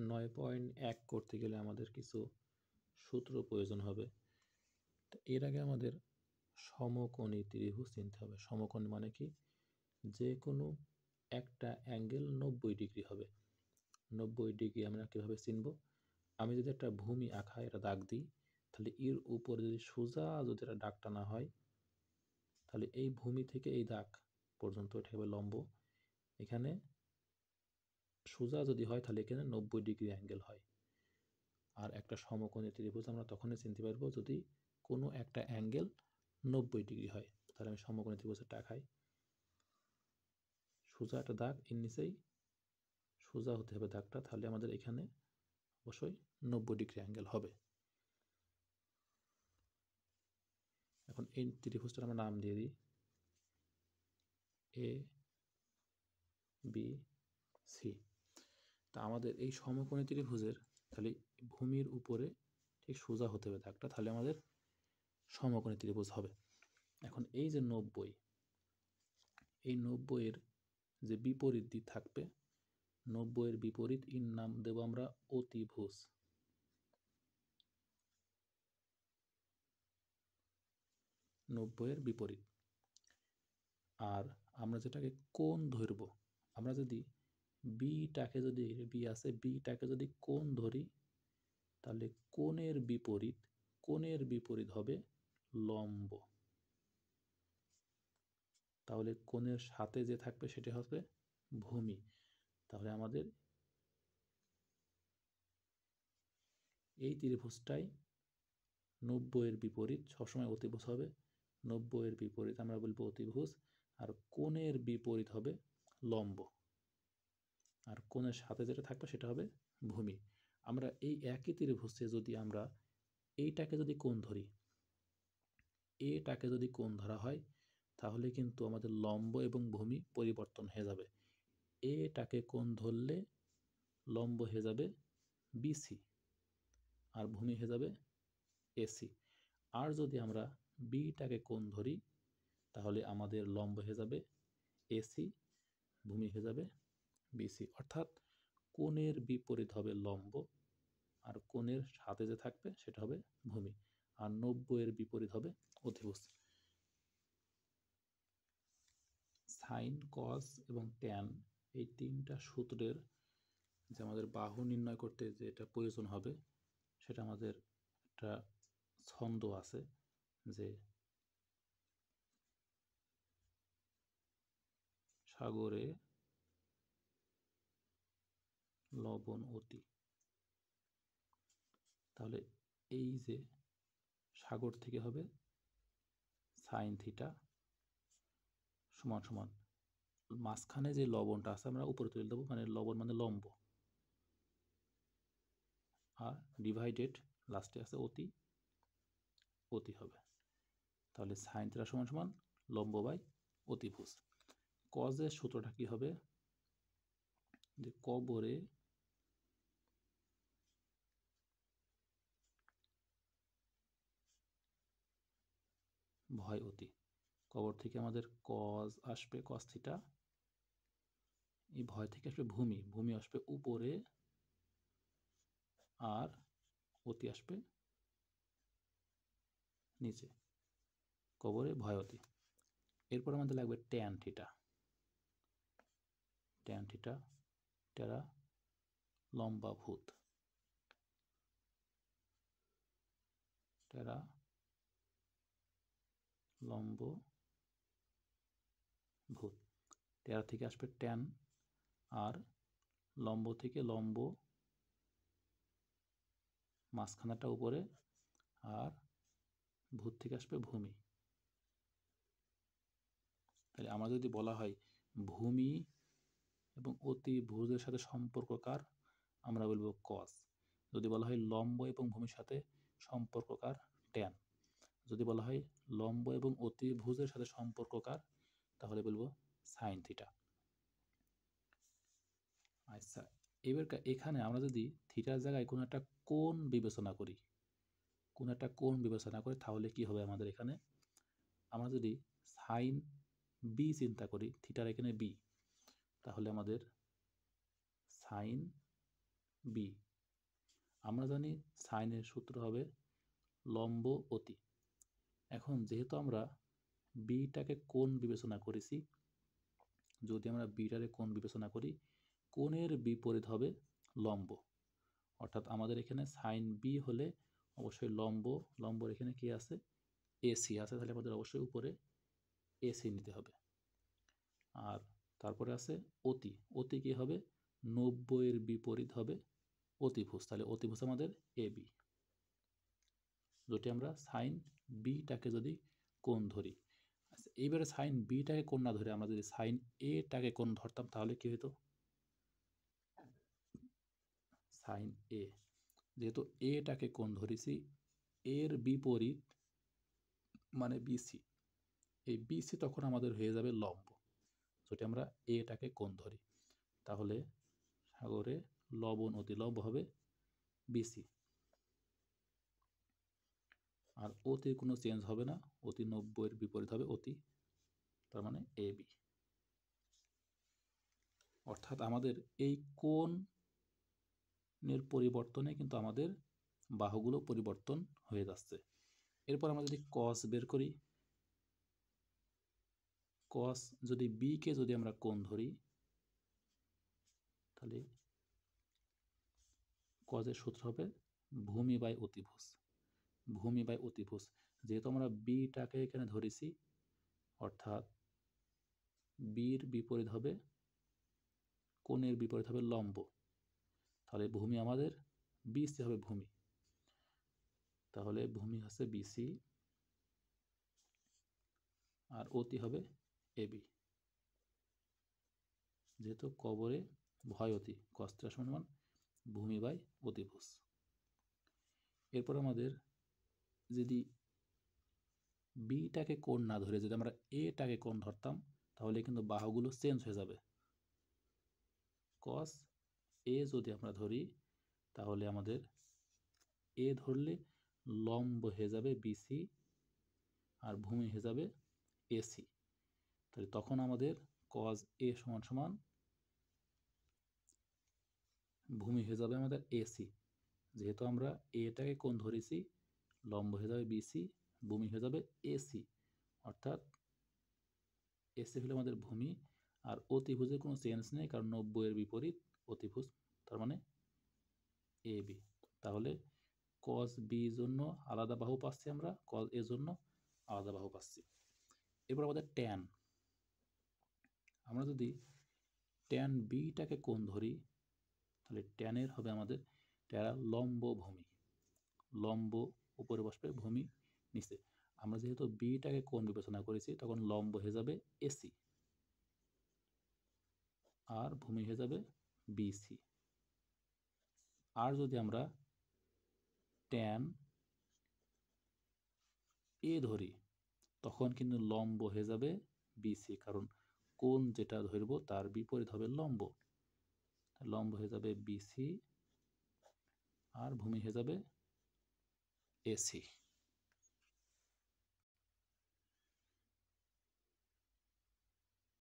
9.1 করতে গেলে আমাদের কিছু সূত্র প্রয়োজন হবে। তো এর আগে আমাদের সমকোণী ত্রিভুজ চিনতে হবে। সমকোণ মানে কি? যে কোনো একটা অ্যাঙ্গেল 90 ডিগ্রি হবে। 90 ডিগ্রি আমরা কীভাবে চিনব? আমি যদি একটা ভূমি আঁকা এটা দাগ দিই, তাহলে এর উপরে যদি সোজা যদি একটা দাগ টানা হয়, তাহলে এই ভূমি থেকে এই দাগ পর্যন্ত এটা হবে লম্ব। এখানে সোজা যদি হয় তাহলে এখানে 90 ডিগ্রি অ্যাঙ্গেল হয়। আর একটা সমকোণী ত্রিভুজ আমরা তখনই চিনতে পারবো যদি কোনো একটা অ্যাঙ্গেল 90 ডিগ্রি হয়। তাহলে আমি সমকোণী ত্রিভুজের আঁকাই। সোজা একটা দাগ, এর নিচেই সোজা হতে হবে দাগটা, তাহলে আমাদের এখানে অবশ্যই 90 ডিগ্রি অ্যাঙ্গেল হবে। এখন এই ত্রিভুজটার আমরা নাম দিয়ে দিই এ বি সি। তা আমাদের এই সমকোণী ত্রিভুজের তাহলে ভূমির উপরে ঠিক সোজা হতে হবে দাগটা, তাহলে আমাদের সমকোণী ত্রিভুজ হবে। এখন এই যে 90, এই 90-এর যে বিপরীত দিক থাকবে, 90-এর বিপরীত এর নাম দেব আমরা অতিভুজ। 90-এর বিপরীত। আর আমরা যেটাকে কোণ ধরব, আমরা যদি বিটাকে যদি বি আছে বিটাকে যদি কোণ ধরি, তাহলে কোণের বিপরীত হবে লম্ব। তাহলে কোণের সাথে যে থাকবে সেটা হবে ভূমি। তাহলে আমাদের এই ত্রিভুজটাই 90-এর বিপরীত সবসময় অতিভুজ হবে। 90-এর বিপরীত আমরা বলবো অতিভুজ, আর কোণের বিপরীত হবে লম্ব, আর কোণের সাথে যেটা থাকবে সেটা হবে ভূমি। আমরা এই একই ত্রিভুজে যদি আমরা এইটাকে যদি কোণ ধরি, এটাকে যদি কোণ ধরা হয়, তাহলে কিন্তু আমাদের লম্ব এবং ভূমি পরিবর্তন হয়ে যাবে। এটাকে কোণ ধরলে লম্ব হয়ে যাবে বিসি, আর ভূমি হয়ে যাবে এসি। আর যদি আমরা বিটাকে কোণ ধরি, তাহলে আমাদের লম্ব হয়ে যাবে এসি, ভূমি হয়ে যাবে বিসি। অর্থাৎ কোণের বিপরীত হবে লম্ব, আর কোণের সাথে যে থাকবে সেটা হবে ভূমি, আর 90-এর বিপরীত হবে অতিভুজ। সাইন, কস এবং ট্যান এই তিনটা সূত্রের যে আমাদের বাহু নির্ণয় করতে যেটা প্রয়োজন হবে, সেটা আমাদের একটা ছন্দ আছে যে সাগরে লবণ অতি। তাহলে এই যে সাগর থেকে হবে সাইন থিটা সমান সমান মাঝখানে যে লবণটা আছে আমরা উপরে তুলে দেবো, মানে লবণ মানে লম্ব, আর ডিভাইডেড লাস্টে আছে অতি, অতি হবে। তাহলে সাইন থিটা সমান সমান লম্ব বাই অতিভুজ। কজের সূত্রটা কি হবে? যে কবরে ভয় অতি। কবর থেকে আমাদের কজ আসবে কস থিটা, এই ভয় থেকে আসবে ভূমি, ভূমি আসবে উপরে, আর অতি আসবে নিচে, কবরে ভয় অতি। এরপর আমাদের লাগবে ট্যান থিটা। ট্যান থিটা টেরা লম্বা ভূত, টেরা লম্ব ভূত। টেরা থেকে আসবে ট্যান, আর লম্ব থেকে লম্ব মাঝখানাটা উপরে, আর ভূত থেকে আসবে ভূমি। তাহলে আমার যদি বলা হয় ভূমি এবং অতিভুজের সাথে সম্পর্ক কার, আমরা বলবো কস। যদি বলা হয় লম্ব এবং ভূমির সাথে সম্পর্ক কার, ট্যান। যদি বলা হয় লম্ব এবং অতিভুজের সাথে সম্পর্ক কার, তাহলে বলবো সাইন থিটা। আচ্ছা, এবার এখানে আমরা যদি থিটার জায়গায় কোনো একটা কোণ বিবেচনা করি, তাহলে কি হবে আমাদের এখানে? আমরা যদি সাইন বি চিন্তা করি, থিটার এখানে বি, তাহলে আমাদের সাইন বি। আমরা জানি সাইনের সূত্র হবে লম্ব অতি। এখন যেহেতু আমরা বিটাকে কোণ বিবেচনা করেছি, যদি আমরা বিটারে কোণ বিবেচনা করি, কোণের বিপরীত হবে লম্ব। অর্থাৎ আমাদের এখানে সাইন বি হলে অবশ্যই লম্বর এখানে কি আছে, এসি আছে, তাহলে আমাদের অবশ্যই উপরে এসি নিতে হবে। আর তারপরে আছে অতি। অতি কি হবে, 90-এর বিপরীত হবে অতিভুজ, তাহলে অতিভুজ আমাদের এবি। যদি আমরা সাইন বিটাকে যদি কোণ ধরি, আচ্ছা এইবারে সাইন বিটাকে কোণ না ধরে আমরা যদি সাইন এটাকে কোণ ধরতাম তাহলে কি হতো, সাইন এ, যেহেতু এটাকে কোণ ধরেছি, এর বিপরীত মানে বিসি, এই বিসি তখন আমাদের হয়ে যাবে লম্ব। যদি আমরা এটাকে কোণ ধরি তাহলে সাগরে লবণ অতিলম্ব হবে বিসি। আর অতির কোনো চেঞ্জ হবে না, অতি 90-এর বিপরীত হবে অতি, তার মানে এবি। অর্থাৎ আমাদের এই কোণের পরিবর্তনে কিন্তু আমাদের বাহুগুলো পরিবর্তন হয়ে যাচ্ছে। এরপর আমরা যদি কস বের করি, কস যদি বিকে যদি আমরা কোণ ধরি তাহলে কজের সূত্র হবে ভূমি বাই অতিভুজ। ভূমি বাই অতিভুজ, যেহেতু আমরা বিটাকে এখানে ধরেছি, অর্থাৎ বির বিপরীত হবে, কোণের বিপরীত হবে লম্ব, তাহলে ভূমি আমাদের বিসি হবে ভূমি, তাহলে ভূমি হচ্ছে বিসি আর অতি হবে এবি। যেহেতু কবরে ভয় অতি, কস থিটা সমান ভূমি বাই অতিভুজ। এরপর আমাদের যদি বিটাকে কোণ না ধরে যদি আমরা এটাকে কোণ ধরতাম তাহলে কিন্তু বাহুগুলো চেঞ্জ হয়ে যাবে। কস এ যদি আমরা ধরি তাহলে আমাদের এ ধরলে লম্ব হয়ে যাবে বিসি আর ভূমি হয়ে যাবে এসি, তাহলে তখন আমাদের কজ এ সমান সমান ভূমি হয়ে যাবে আমাদের এসি। যেহেতু আমরা এটাকে কোণ ধরেছি, লম্ব হয়ে যাবে বিসি, ভূমি হয়ে যাবে এসি, অর্থাৎ এসি হলো আমাদের ভূমি। আর অতিভুজের কোনো চেঞ্জ নেই, কারণ 90-এর বিপরীত অতিভুজ, তার মানে এবি। তাহলে কজ বি জন্য আলাদা বাহু পাচ্ছি আমরা, কজ এ জন্য আলাদা বাহু পাচ্ছি। এবার আমাদের ট্যান, আমরা যদি ট্যান বিটাকে কোণ ধরি তাহলে ট্যানের হবে আমাদের ট্যারা লম্ব ভূমি, লম্ব উপরে বসবে, ভূমি নিচে। আমরা যেহেতু বিটাকে কোণ বিবেচনা করেছি তখন লম্ব হয়ে যাবে এসি আর ভূমি হয়ে যাবে বিসি। আর যদি আমরা ট্যান এ ধরি তখন কিন্তু লম্ব হয়ে যাবে বিসি, কারণ কোণ যেটা ধরবো তার বিপরীত হবে লম্ব, লম্ব হয়ে যাবে বিসি আর ভূমি হয়ে যাবে এসি।